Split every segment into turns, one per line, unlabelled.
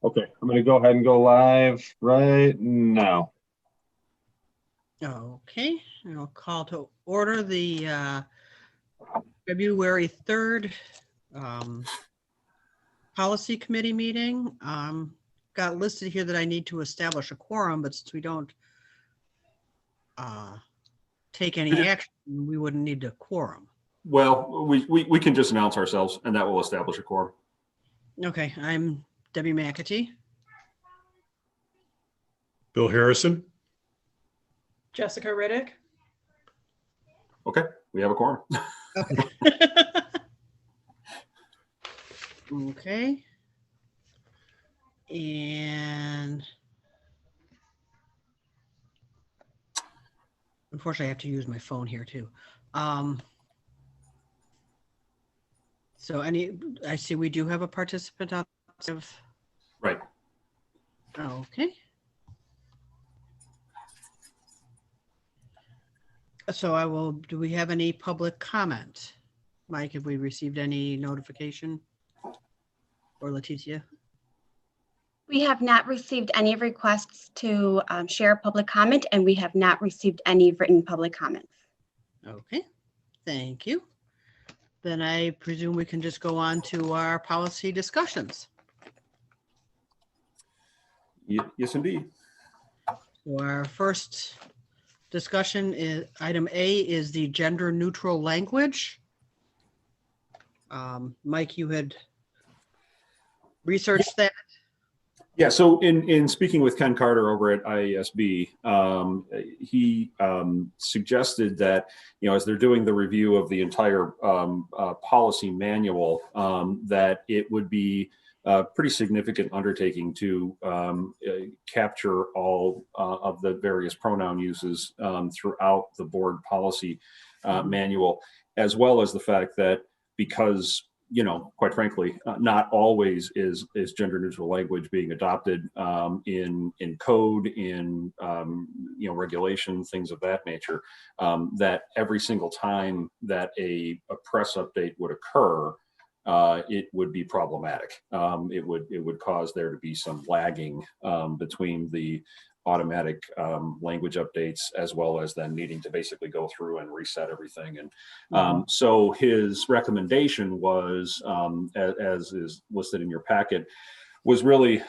Okay, I'm going to go ahead and go live right now.
Okay, I'll call to order the February 3rd Policy Committee meeting. Got listed here that I need to establish a quorum, but since we don't take any action, we wouldn't need a quorum.
Well, we can just announce ourselves and that will establish a quorum.
Okay, I'm Debbie McAtee.
Bill Harrison.
Jessica Riddick.
Okay, we have a quorum.
Okay. Okay. And unfortunately, I have to use my phone here too. So I see we do have a participant out of.
Right.
Okay. So do we have any public comment? Mike, have we received any notification? Or Leticia?
We have not received any requests to share public comment, and we have not received any written public comments.
Okay, thank you. Then I presume we can just go on to our policy discussions.
Yes, indeed.
So our first discussion is item A is the gender neutral language. Mike, you had researched that.
Yeah, so in speaking with Ken Carter over at IASB, he suggested that, as they're doing the review of the entire policy manual, that it would be a pretty significant undertaking to capture all of the various pronoun uses throughout the board policy manual, as well as the fact that because quite frankly, not always is gender neutral language being adopted in code, in regulation, things of that nature. That every single time that a press update would occur, it would be problematic. It would cause there to be some lagging between the automatic language updates, as well as then needing to basically go through and reset everything. And so his recommendation was, as is listed in your packet, was really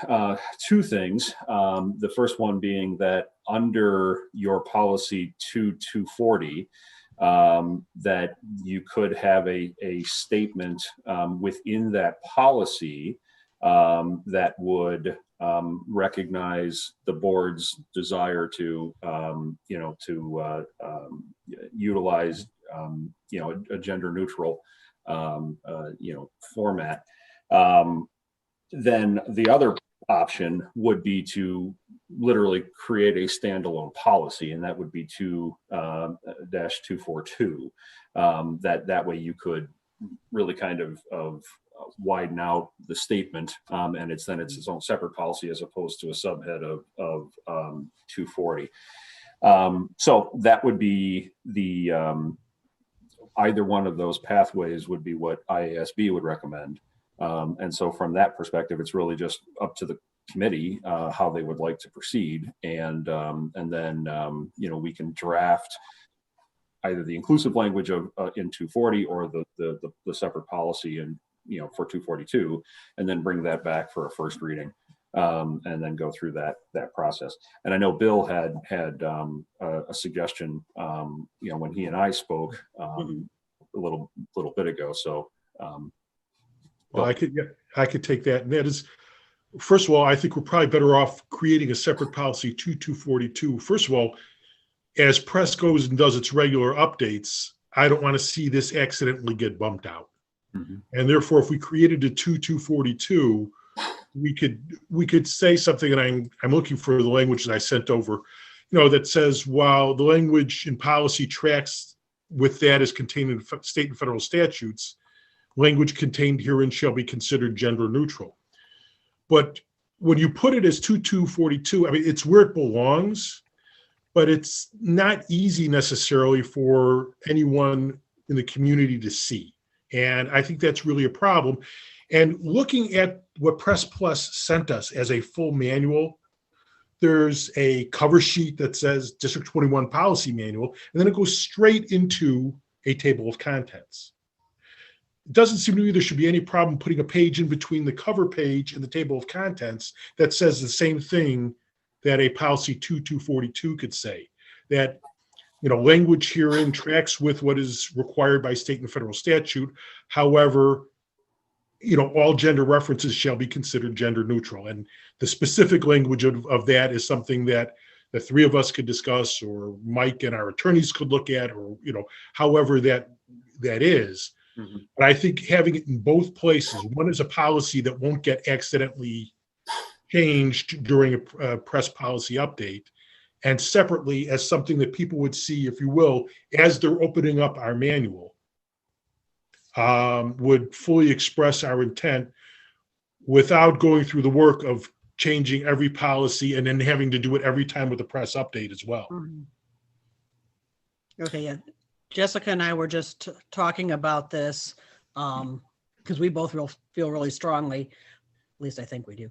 two things. The first one being that under your policy 2240, that you could have a statement within that policy that would recognize the board's desire to, utilize, a gender neutral, format. Then the other option would be to literally create a standalone policy, and that would be 2-242. That way you could really kind of widen out the statement, and it's its own separate policy as opposed to a subhead of 240. So that would be the either one of those pathways would be what IASB would recommend. And so from that perspective, it's really just up to the committee how they would like to proceed, and then we can draft either the inclusive language of in 240 or the separate policy in for 242, and then bring that back for a first reading, and then go through that process. And I know Bill had a suggestion, when he and I spoke a little bit ago. So,
well, I could take that, and that is, first of all, I think we're probably better off creating a separate policy 242. First of all, as press goes and does its regular updates, I don't want to see this accidentally get bumped out. And therefore, if we created a 242, we could say something, and I'm looking for the language that I sent over, that says, while the language in policy tracks with that is contained in state and federal statutes, language contained herein shall be considered gender neutral. But when you put it as 2242, I mean, it's where it belongs, but it's not easy necessarily for anyone in the community to see. And I think that's really a problem. And looking at what Press Plus sent us as a full manual, there's a cover sheet that says District 21 Policy Manual, and then it goes straight into a table of contents. It doesn't seem to me there should be any problem putting a page in between the cover page and the table of contents that says the same thing that a policy 2242 could say, that language herein tracks with what is required by state and federal statute. However, all gender references shall be considered gender neutral. And the specific language of that is something that the three of us could discuss, or Mike and our attorneys could look at, or, however that is. Mm-hmm. But I think having it in both places, one is a policy that won't get accidentally changed during a press policy update, and separately as something that people would see, if you will, as they're opening up our manual, would fully express our intent without going through the work of changing every policy and then having to do it every time with the press update as well.
Okay, yeah. Jessica and I were just talking about this because we both feel really strongly, at least I think we do.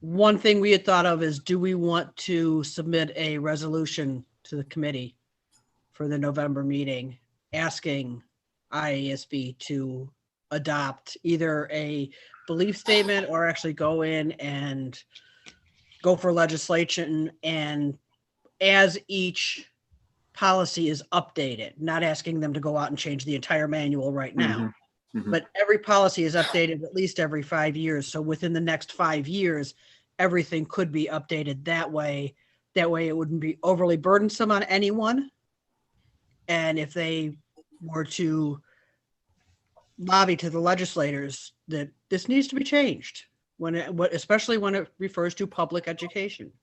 One thing we had thought of is, do we want to submit a resolution to the committee for the November meeting asking IASB to adopt either a belief statement or actually go in and go for legislation, and as each policy is updated, not asking them to go out and change the entire manual right now, but every policy is updated at least every 5 years. So within the next 5 years, everything could be updated that way. That way it wouldn't be overly burdensome on anyone. And if they were to lobby to the legislators that this needs to be changed, especially when it refers to public education.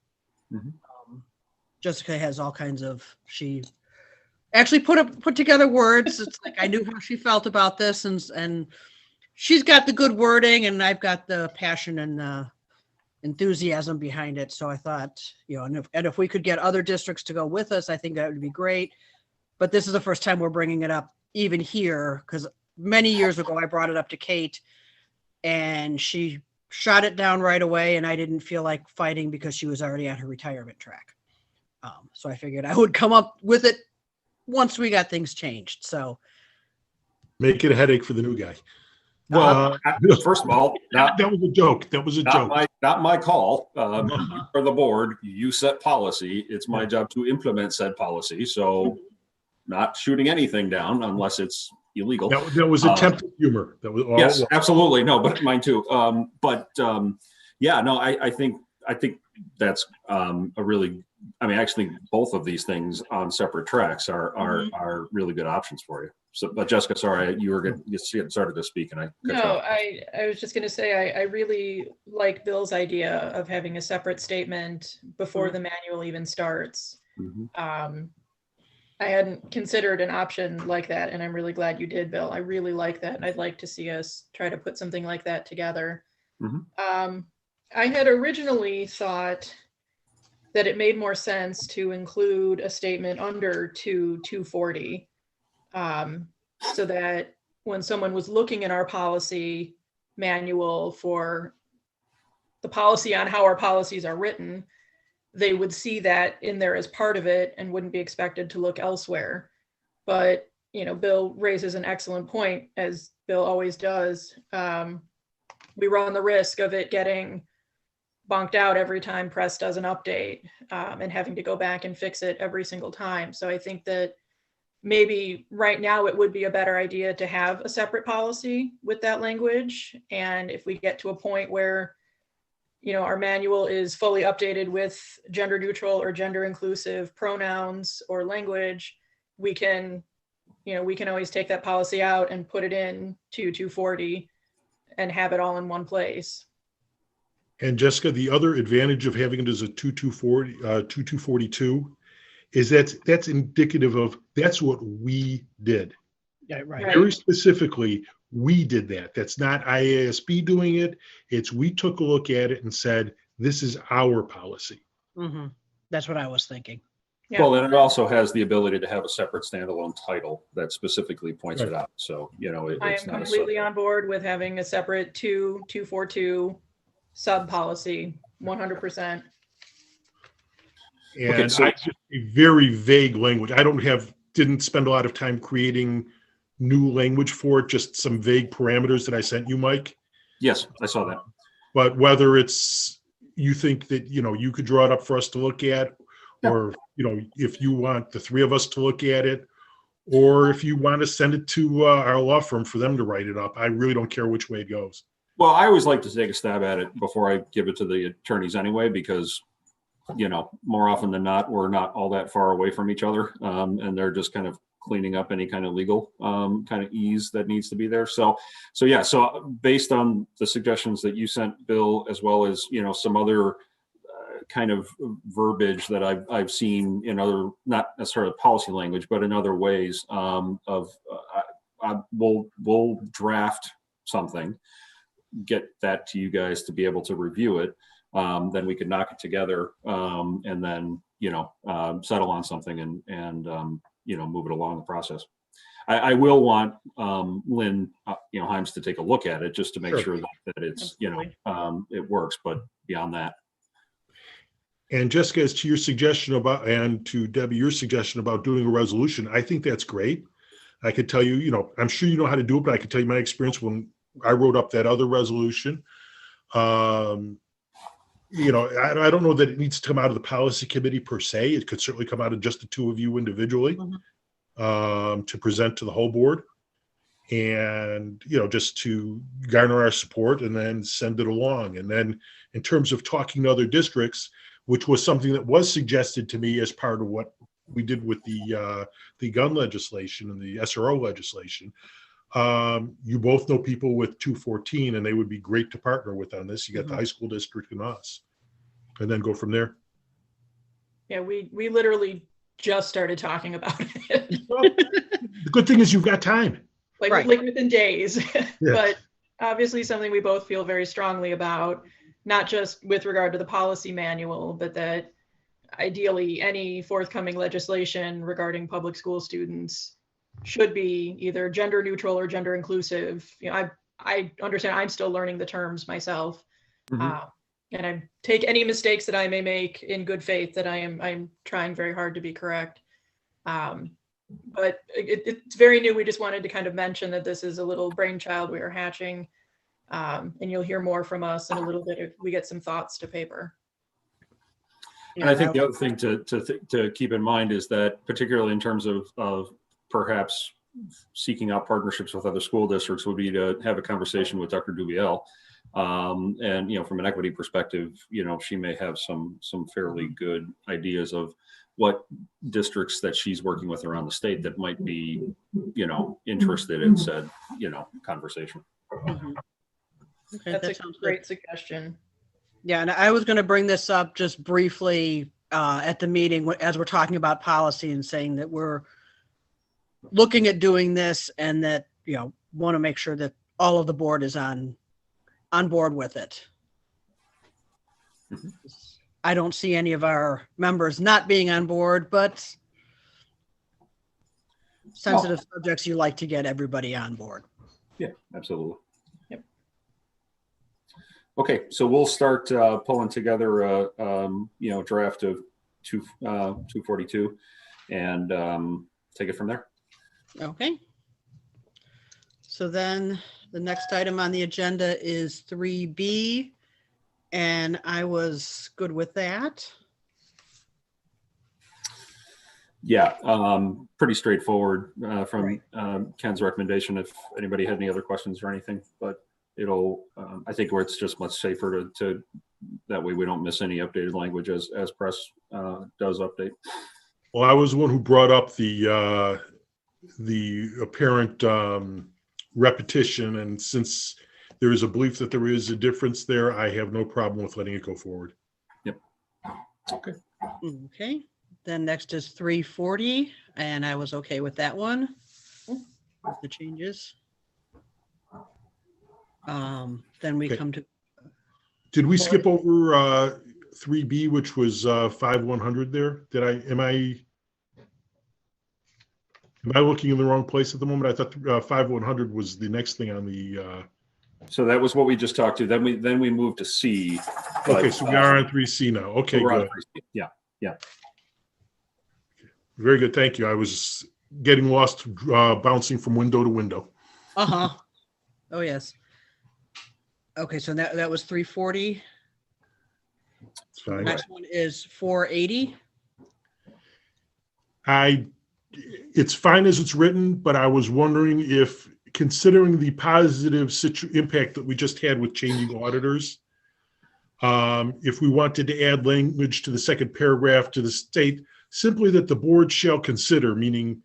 Jessica has all kinds of, she actually put together words. It's like, I knew how she felt about this, and she's got the good wording and I've got the passion and the enthusiasm behind it. So I thought, and if we could get other districts to go with us, I think that would be great. But this is the first time we're bringing it up even here, because many years ago I brought it up to Kate and she shot it down right away, and I didn't feel like fighting because she was already on her retirement track. So I figured I would come up with it once we got things changed. So
make it a headache for the new guy.
Well, first of all,
that was a joke. That was a joke.
Not my call. For the board, you set policy. It's my job to implement said policy. So, not shooting anything down unless it's illegal.
That was attempted humor. That was all.
Yes, absolutely. No, but mine too. I think that's a really. I mean, actually, both of these things on separate tracks are really good options for you. So, but Jessica, sorry, you were getting started to speak, and
I was just going to say I really like Bill's idea of having a separate statement before the manual even starts. I hadn't considered an option like that, and I'm really glad you did, Bill. I really like that, and I'd like to see us try to put something like that together. I had originally thought that it made more sense to include a statement under 240, so that when someone was looking at our policy manual for the policy on how our policies are written, they would see that in there as part of it and wouldn't be expected to look elsewhere. But, Bill raises an excellent point, as Bill always does. We run the risk of it getting bonked out every time press does an update, and having to go back and fix it every single time. So I think that maybe right now it would be a better idea to have a separate policy with that language. And if we get to a point where, our manual is fully updated with gender neutral or gender inclusive pronouns or language, we can always take that policy out and put it in to 240 and have it all in one place.
And Jessica, the other advantage of having it as a 2242 is that's indicative of that's what we did.
Yeah, right.
Very specifically, we did that. That's not IASB doing it. It's we took a look at it and said, this is our policy.
That's what I was thinking.
Yeah.
Well, and it also has the ability to have a separate standalone title that specifically points it out. So, you know,
I
it's
am
not a
completely
subject.
on board with having a separate 242 sub policy, 100%.
And
Okay, so-
I just a very vague language. I didn't spend a lot of time creating new language for it, just some vague parameters that I sent you, Mike.
Yes, I saw that.
But whether it's, you think that, you know, you could draw it up for us to look at, or, you know, if you want the three of us to look at it, or if you want to send it to our law firm for them to write it up, I really don't care which way it goes.
Well, I always like to take a stab at it before I give it to the attorneys anyway, because, you know, more often than not, we're not all that far away from each other. And they're just kind of cleaning up any kind of legal kind of ease that needs to be there. So yeah, so based on the suggestions that you sent, Bill, as well as, you know, some other kind of verbiage that I've seen in other, not necessarily policy language, but in other ways we'll draft something, get that to you guys to be able to review it. Then we could knock it together and then, you know, settle on something and you know, move it along the process. I will want Lynn, you know, Himes to take a look at it just to make sure that it's, you know, it works, but beyond that.
And Jessica, as to your suggestion about, and to Debbie, your suggestion about doing a resolution, I think that's great. I could tell you, you know, I'm sure you know how to do it, but I could tell you my experience when I wrote up that other resolution. You know, I don't know that it needs to come out of the policy committee per se. It could certainly come out of just the two of you individually to present to the whole board. And, you know, just to garner our support and then send it along. And then in terms of talking to other districts, which was something that was suggested to me as part of what we did with the gun legislation and the SRO legislation. You both know people with 214, and they would be great to partner with on this. You got the high school district and us, and then go from there.
Yeah, we literally just started talking about it.
Well, the good thing is you've got time.
like within days. But obviously something we both feel very strongly about, not just with regard to the policy manual, but that ideally any forthcoming legislation regarding public school students should be either gender neutral or gender inclusive. You know, I understand I'm still learning the terms myself. And I take any mistakes that I may make in good faith that I'm trying very hard to be correct. But it's very new. We just wanted to kind of mention that this is a little brainchild we are hatching. And you'll hear more from us in a little bit if we get some thoughts to paper.
And I think the other thing to keep in mind is that, particularly in terms of perhaps seeking out partnerships with other school districts, would be to have a conversation with Dr. Dubiel. And, you know, from an equity perspective, you know, she may have some fairly good ideas of what districts that she's working with around the state that might be, you know, interested in said, you know, conversation.
Okay,
That's
that
a
sounds
great
good.
suggestion.
Yeah, and I was going to bring this up just briefly at the meeting as we're talking about policy and saying that we're looking at doing this and that, you know, want to make sure that all of the board is on board with it. I don't see any of our members not being on board, but sensitive subjects, you like to get everybody on board.
Yeah, absolutely.
Yep.
Okay, so we'll start pulling together a you know, draft of 242 and take it from there.
Okay. So then the next item on the agenda is 3B, and I was good with that.
Yeah, pretty straightforward from Ken's recommendation. If anybody had any other questions or anything, but it'll, I think where it's just much safer to that way we don't miss any updated language as press does update.
Well, I was the one who brought up the apparent repetition, and since there is a belief that there is a difference there, I have no problem with letting it go forward.
Yep. Okay.
Okay. Then next is 340, and I was okay with that one. With the changes. Then we
Okay.
come to.
Did we skip over 3B, which was 5100 there. Am I looking in the wrong place at the moment? I thought 5100 was the next thing on the.
So that was what we just talked to. Then we moved to C. But,
okay, so we are on 3C now. Okay,
we're on
good.
3C. Yeah.
Very good. Thank you. I was getting lost, bouncing from window to window.
Uh-huh. Oh, yes. Okay, so that was 340.
It's fine.
Next one is 480.
It's fine as it's written, but I was wondering if, considering the positive impact that we just had with changing auditors, if we wanted to add language to the second paragraph to the state simply that the board shall consider, meaning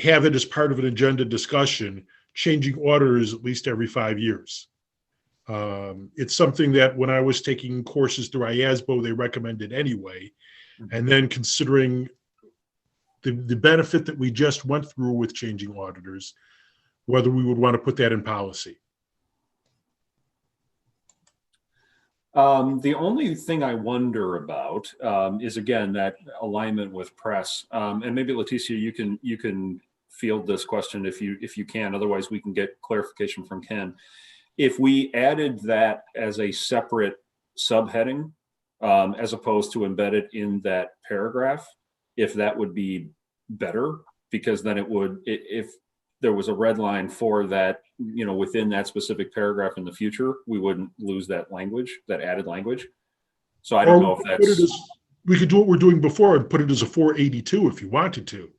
have it as part of an agenda discussion, changing auditors at least every 5 years. It's something that when I was taking courses through IASBO, they recommended anyway. And then considering the benefit that we just went through with changing auditors, whether we would want to put that in policy.
The only thing I wonder about is, again, that alignment with press. And maybe Leticia, you can field this question if you can. Otherwise, we can get clarification from Ken. If we added that as a separate subheading, as opposed to embed it in that paragraph, if that would be better, because then it would, if there was a red line for that, within that specific paragraph in the future, we wouldn't lose that language, that added language. So I don't know if that's.
We could do what we're doing before and put it as a 482 if you wanted to,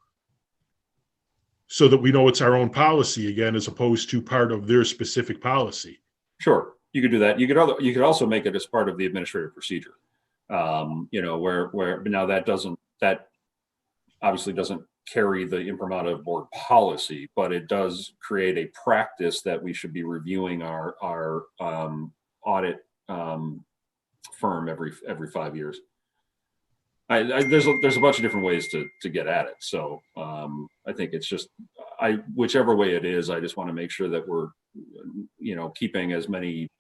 so that we know it's our own policy again, as opposed to part of their specific policy.
Sure, you could do that. You could also make it as part of the administrative procedure. Where now that obviously doesn't carry the imprimatur of board policy, but it does create a practice that we should be reviewing our audit firm every 5 years. There's a bunch of different ways to get at it. So I think it's just whichever way it is, I just want to make sure that we're keeping as many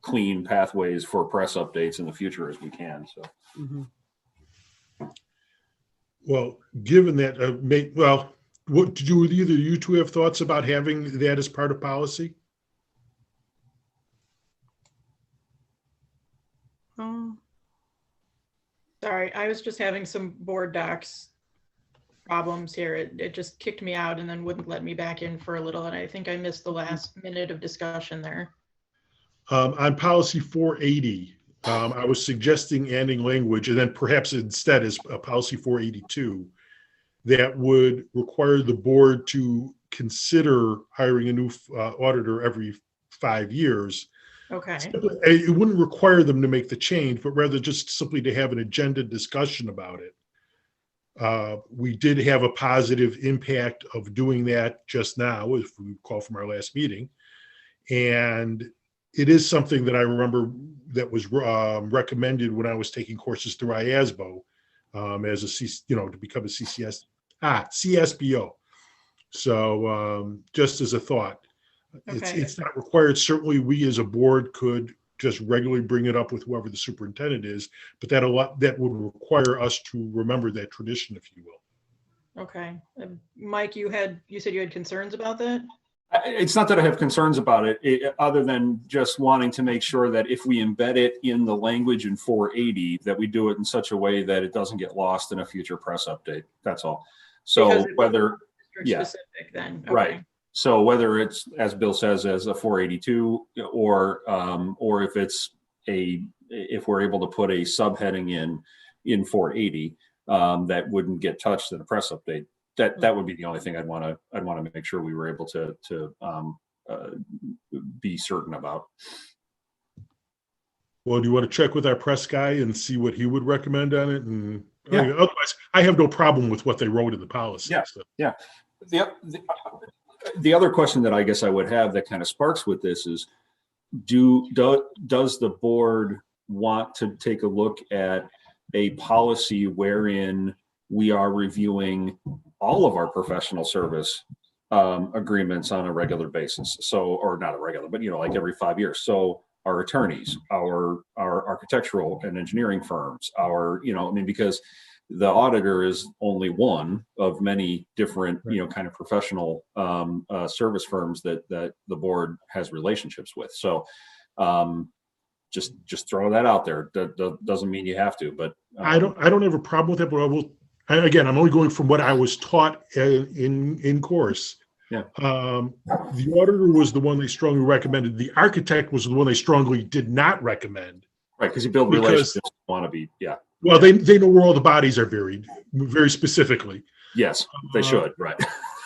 clean pathways for press updates in the future as we can. So.
Mm-hmm.
Well, given that, what did either you two have thoughts about having that as part of policy?
Sorry, I was just having some board docs problems here. It just kicked me out and then wouldn't let me back in for a little, and I think I missed the last minute of discussion there.
On policy 480, I was suggesting adding language, and then perhaps instead is a policy 482 that would require the board to consider hiring a new auditor every 5 years.
Okay.
It wouldn't require them to make the change, but rather just simply to have an agenda discussion about it. We did have a positive impact of doing that just now, if we recall from our last meeting. And it is something that I remember that was recommended when I was taking courses through IASBO as to become a CSBO. So just as a thought,
Okay.
it's not required. Certainly we as a board could just regularly bring it up with whoever the superintendent is, but that would require us to remember that tradition, if you will.
Okay. Mike, you said you had concerns about that?
It's not that I have concerns about it, other than just wanting to make sure that if we embed it in the language in 480, that we do it in such a way that it doesn't get lost in a future press update. That's all. So whether, yeah,
specific then. Okay.
Right. So whether it's, as Bill says, as a 482, or if we're able to put a subheading in 480 that wouldn't get touched in a press update. That would be the only thing I'd want to make sure we were able to be certain about.
Well, do you want to check with our press guy and see what he would recommend on it? And
yeah.
Otherwise, I have no problem with what they wrote in the policy.
Yeah,
so.
Yeah. The other question that I guess I would have that kind of sparks with this is, does the board want to take a look at a policy wherein we are reviewing all of our professional service agreements on a regular basis? So, or not a regular, but like every 5 years. So our attorneys, our architectural and engineering firms, our, you know, I mean, because the auditor is only one of many different, you know, kind of professional service firms that the board has relationships with. So just throw that out there. That doesn't mean you have to, but
I don't have a problem with it, but I will. And again, I'm only going from what I was taught in course.
Yeah.
The auditor was the one they strongly recommended. The architect was the one they strongly did not recommend.
right, because you build relationships, want to be, yeah.
Well, they know where all the bodies are buried, very specifically.
Yes, they should, right.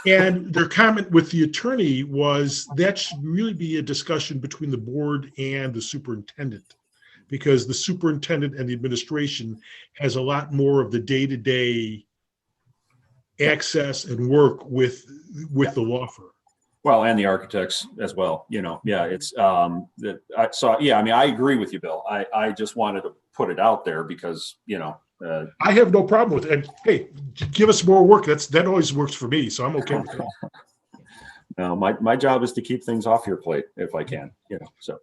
And their comment with the attorney was that should really be a discussion between the board and the superintendent, because the superintendent and the administration has a lot more of the day-to-day access and work with the law firm.
Well, and the architects as well, you know, yeah, it's, so, yeah, I mean, I agree with you, Bill. I just wanted to put it out there because, you know.
I have no problem with it. And hey, give us more work. That always works for me, so I'm okay with that.
No, my job is to keep things off your plate if I can, you know, so.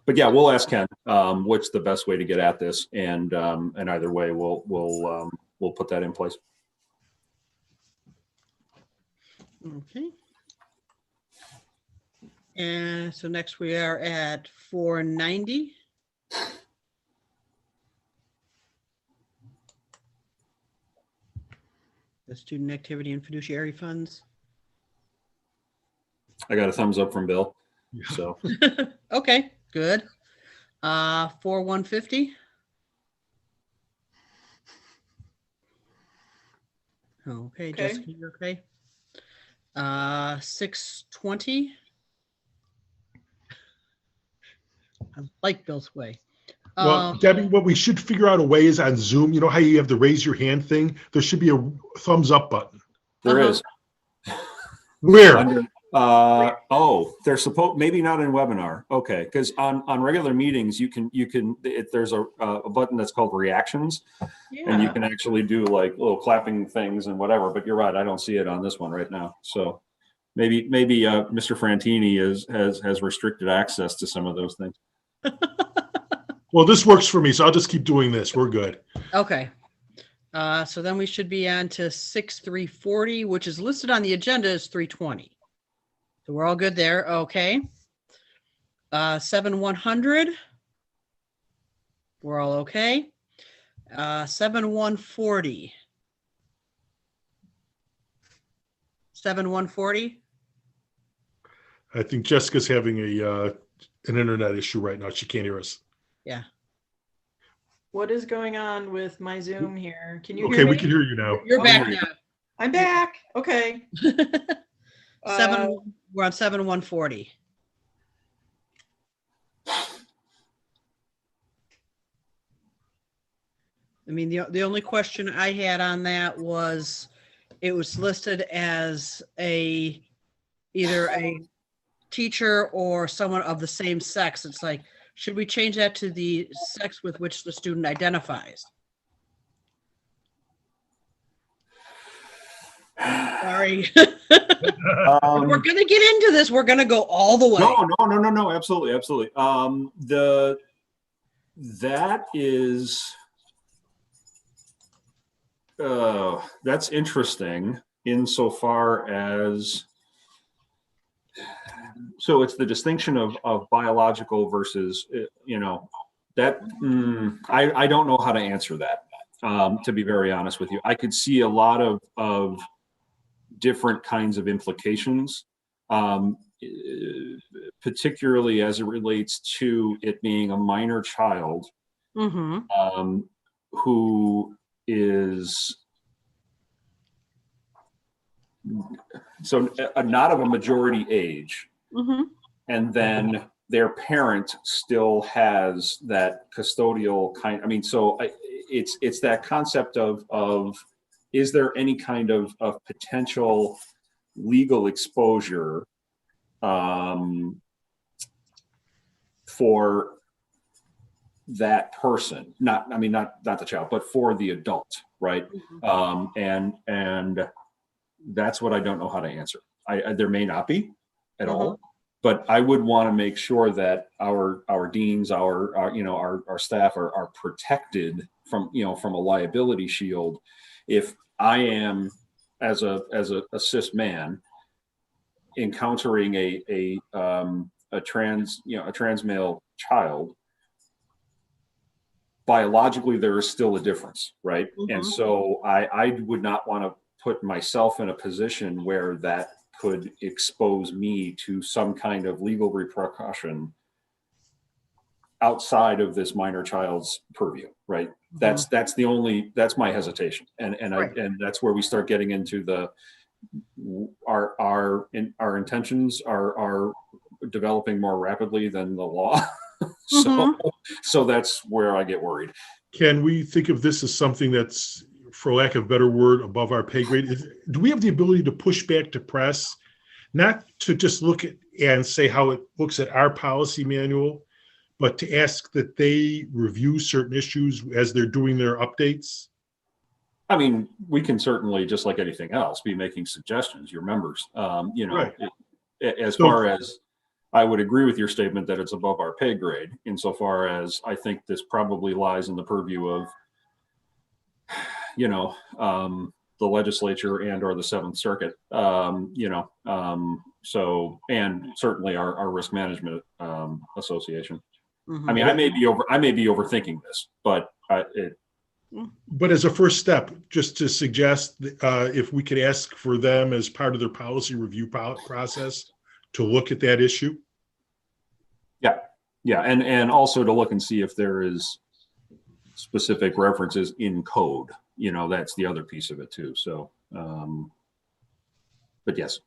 But yeah, we'll ask Ken, what's the best way to get at this, and either way, we'll put that in place.
Okay. And so next we are at 490. The student activity and fiduciary funds.
I got a thumbs up from Bill, so.
Okay, good. 150. Okay, Jessica, you okay? 620. I like Bill's way.
Well, Debbie, what we should figure out a way is on Zoom, you know how you have the raise your hand thing? There should be a thumbs up button.
There is.
Where?
They're supposed, maybe not in webinar. Okay, because on regular meetings, there's a button that's called reactions, and you can actually do like little clapping things and whatever. But you're right, I don't see it on this one right now. So maybe Mr. Frantini has restricted access to some of those things.
Well, this works for me, so I'll just keep doing this. We're good.
Okay. So then we should be on to 6340, which is listed on the agenda as 320. So we're all good there. Okay. 7100. We're all okay. 7140. 7140.
I think Jessica's having an internet issue right now. She can't hear us.
Yeah.
What is going on with my Zoom here? Can you hear
Okay,
me?
we can hear you now.
You're back now.
I'm back. Okay.
We're on 7140. I mean, the only question I had on that was it was listed as either a teacher or someone of the same sex. It's like, should we change that to the sex with which the student identifies? Sorry. We're going to get into this. We're going to go all the way.
No, absolutely. That is, that's interesting insofar as, so it's the distinction of biological versus, you know, that, I don't know how to answer that, to be very honest with you. I could see a lot of different kinds of implications, particularly as it relates to it being a minor child who is so not of a majority age, and then their parent still has that custodial kind. I mean, so it's that concept of is there any kind of potential legal exposure for that person? Not the child, but for the adult, right? And that's what I don't know how to answer. There may not be at all, but I would want to make sure that our deans, our staff are protected from, from a liability shield. If I am, as a cis man, encountering a trans male child, biologically there is still a difference, right? And so I would not want to put myself in a position where that could expose me to some kind of legal repercussion outside of this minor child's purview, right? That's my hesitation, and that's where we start getting into our intentions are developing more rapidly than the law. So that's where I get worried.
Can we think of this as something that's, for lack of a better word, above our pay grade? Do we have the ability to push back to press, not to just look at and say how it looks at our policy manual, but to ask that they review certain issues as they're doing their updates?
I mean, we can certainly, just like anything else, be making suggestions, your members.
Right.
As far as, I would agree with your statement that it's above our pay grade, insofar as I think this probably lies in the purview of, the legislature and or the Seventh Circuit, so, and certainly our risk management association. I mean, I may be overthinking this, but
But as a first step, just to suggest, if we could ask for them as part of their policy review process to look at that issue.
Yeah, and also to look and see if there is specific references in code. That's the other piece of it too. So, but yes,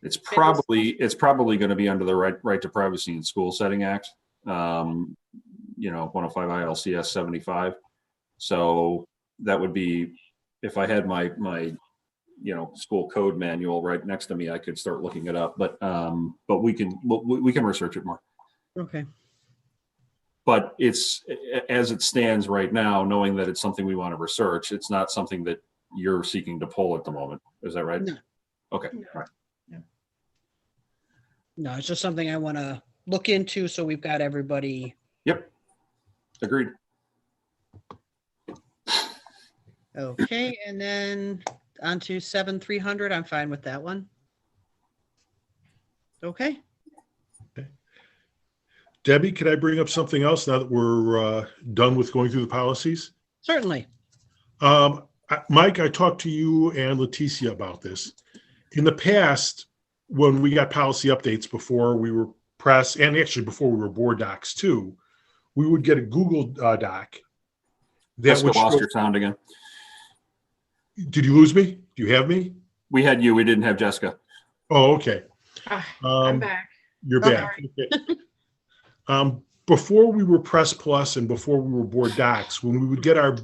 it's probably going to be under the Right to Privacy in School Setting Act. 105 ILCS 75. So that would be, if I had my school code manual right next to me, I could start looking it up, but we can research it more.
Okay.
But it's, as it stands right now, knowing that it's something we want to research, it's not something that you're seeking to pull at the moment. Is that right?
No.
Okay.
No.
All right.
No, it's just something I want to look into, so we've got everybody.
Yep. Agreed.
Okay, and then on to 7300. I'm fine with that one. Okay.
Debbie, could I bring up something else now that we're done with going through the policies?
Certainly.
Mike, I talked to you and Leticia about this. In the past, when we got policy updates before we were press, and actually before we were board docs too, we would get a Google Doc.
Jessica lost your sound again.
Did you lose me? Do you have me?
We had you. We didn't have Jessica.
Oh, okay.
I'm back.
You're back. Okay. Before we were Press Plus and before we were board docs, when we would get our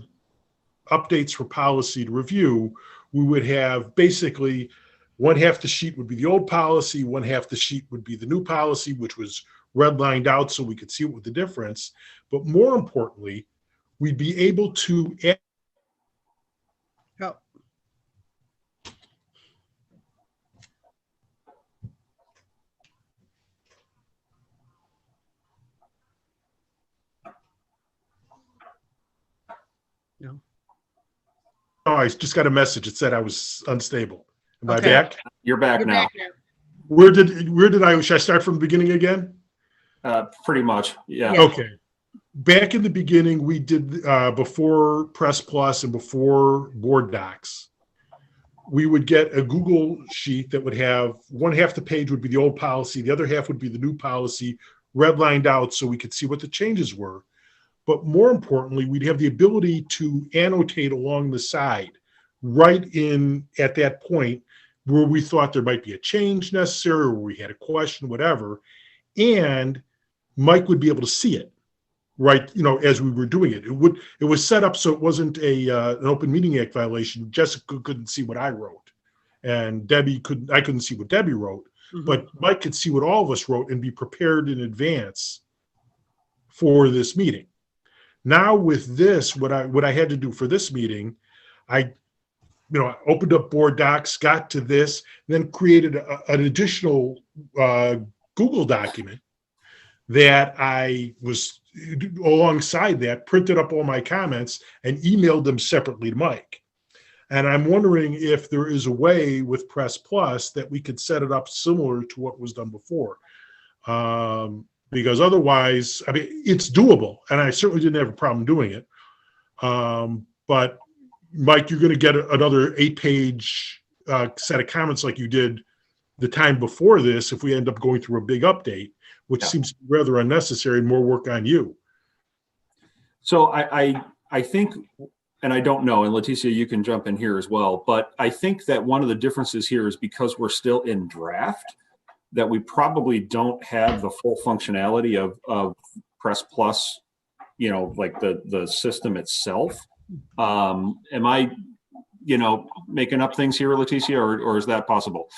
updates for policy to review, we would have basically one half the sheet would be the old policy, one half the sheet would be the new policy, which was redlined out so we could see what the difference. But more importantly, we'd be able to add.
Oh. No.
Oh, I just got a message. It said I was unstable. Am I
Okay.
back?
You're back
You're
now.
back now.
Where did I, should I start from the beginning again?
Pretty much. Yeah.
Yeah.
Okay. Back in the beginning, we did, before Press Plus and before board docs, we would get a Google sheet that would have one half the page would be the old policy, the other half would be the new policy, redlined out so we could see what the changes were. But more importantly, we'd have the ability to annotate along the side, right in at that point where we thought there might be a change necessary, or we had a question, whatever, and Mike would be able to see it, right? As we were doing it, it was set up so it wasn't an Open Meeting Act violation. Jessica couldn't see what I wrote, and I couldn't see what Debbie wrote, but Mike could see what all of us wrote and be prepared in advance for this meeting. Now with this, what I had to do for this meeting, I opened up board docs, got to this, then created an additional Google document that I was alongside that, printed up all my comments and emailed them separately to Mike. And I'm wondering if there is a way with Press Plus that we could set it up similar to what was done before. Because otherwise, I mean, it's doable, and I certainly didn't have a problem doing it. But Mike, you're going to get another 8-page set of comments like you did the time before this if we end up going through a big update, which seems rather unnecessary and more work on you.
So I think, and I don't know, and Leticia, you can jump in here as well, but I think that one of the differences here is because we're still in draft, that we probably don't have the full functionality of Press Plus, like the system itself. Am I, making up things here, Leticia, or is that possible?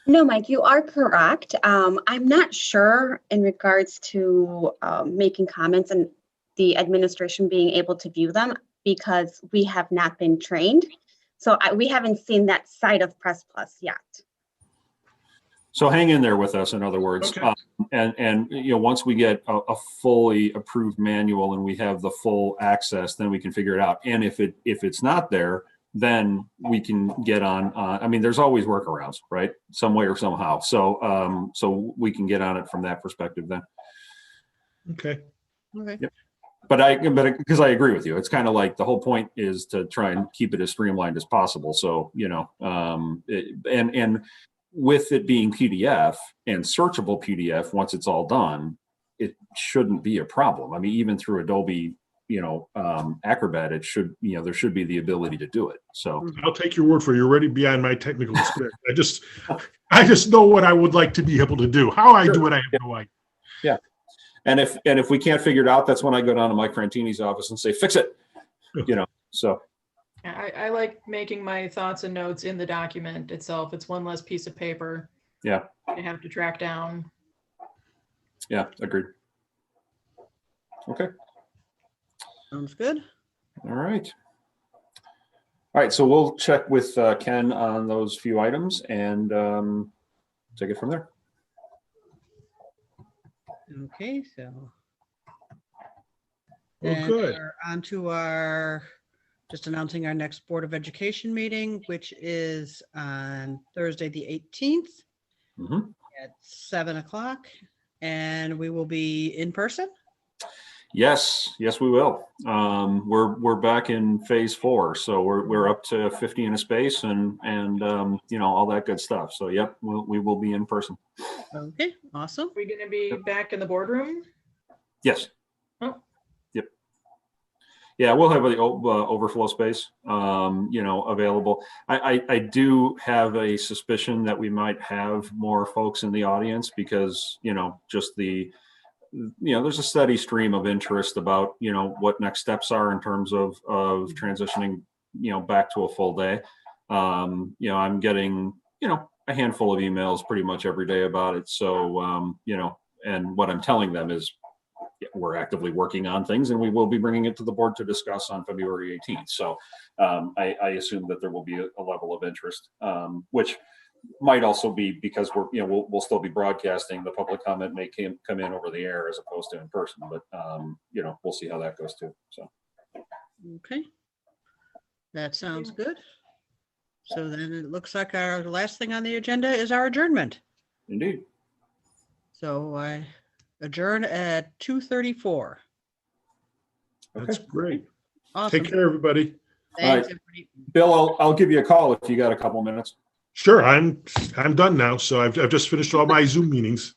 No, Mike, you are correct. I'm not sure in regards to making comments and the administration being able to view them because we have not been trained. So we haven't seen that side of Press Plus yet.
So hang in there with us, in other words.
Okay.
And once we get a fully approved manual and we have the full access, then we can figure it out. And if it's not there, then we can get on. I mean, there's always workarounds, right? Some way or somehow. So we can get on it from that perspective then.
Okay.
Yep. But because I agree with you, it's kind of like the whole point is to try and keep it as streamlined as possible. So and with it being PDF and searchable PDF, once it's all done, it shouldn't be a problem. I mean, even through Adobe, Acrobat, it should, there should be the ability to do it. So
I'll take your word for it. You're already beyond my technical experience. I just know what I would like to be able to do. How I do it, I have no idea.
Yeah. And if we can't figure it out, that's when I go down to Mike Frantini's office and say, fix it, so.
I like making my thoughts and notes in the document itself. It's one less piece of paper.
Yeah.
I have to track down.
Yeah, agreed. Okay.
Sounds good.
All right. All right, so we'll check with Ken on those few items and take it from there.
Okay, so.
Well,
Then
good.
we're on to just announcing our next Board of Education meeting, which is on Thursday, the 18th at 7 o'clock. And we will be in person.
Yes, we will. We're back in phase 4, so we're up to 50 in a space and all that good stuff. So yep, we will be in person.
Okay, awesome.
Are we going to be back in the boardroom?
Yes.
Oh.
Yep. Yeah, we'll have the overflow space, available. I do have a suspicion that we might have more folks in the audience because just there's a steady stream of interest about, what next steps are in terms of transitioning, back to a full day. I'm getting, a handful of emails pretty much every day about it. So, and what I'm telling them is we're actively working on things and we will be bringing it to the board to discuss on February 18th. So I assume that there will be a level of interest, which might also be because we'll still be broadcasting. The public comment may come in over the air as opposed to in person, but we'll see how that goes too. So
Okay, that sounds good. So then it looks like our last thing on the agenda is our adjournment.
indeed.
So I adjourn at 2:34.
That's great.
Awesome.
Take care, everybody.
Thanks,
All
everybody.
Bill, I'll give you a call if you got a couple minutes.
Sure, I'm done now. So I've just finished all my Zoom meetings.